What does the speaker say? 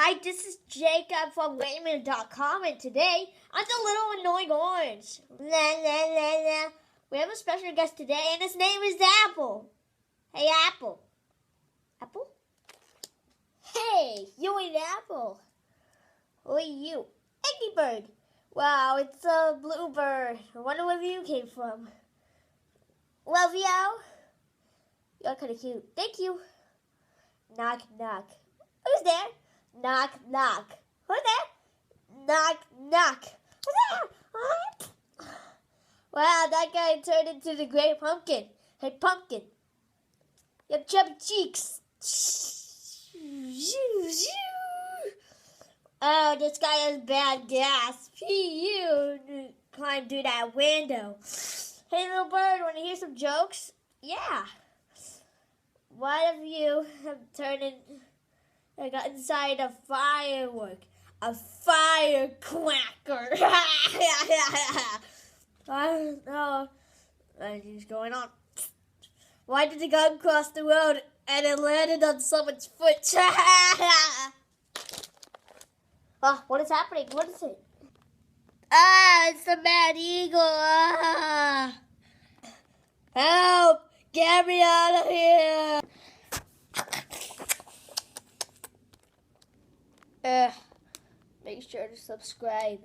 Hi, this is Jacob from Raymond.com, and today I'm the little annoying orange. La, la, la, la. We have a special guest today, and his name is Apple. Hey, Apple. Apple? Hey, you ain't Apple. Who are you? Angry Bird. Wow, it's a bluebird. I wonder where you came from. Love you. You're kind of cute. Thank you. Knock, knock. Who's there? Knock, knock. Who's there? Knock, knock. Who's there? Wow, that guy turned into the Great Pumpkin. Hey, Pumpkin. You have chubby cheeks. Oh, this guy has bad gas. You climb through that window. Hey, little bird, want to hear some jokes? Yeah. What if you have turned in... I got inside a firework. A firecracker. I don't know what is going on. Why did the gun cross the road and it landed on someone's foot? Oh, what is happening? What is it? It's the mad eagle. Help! Get me out of here! Make sure to subscribe.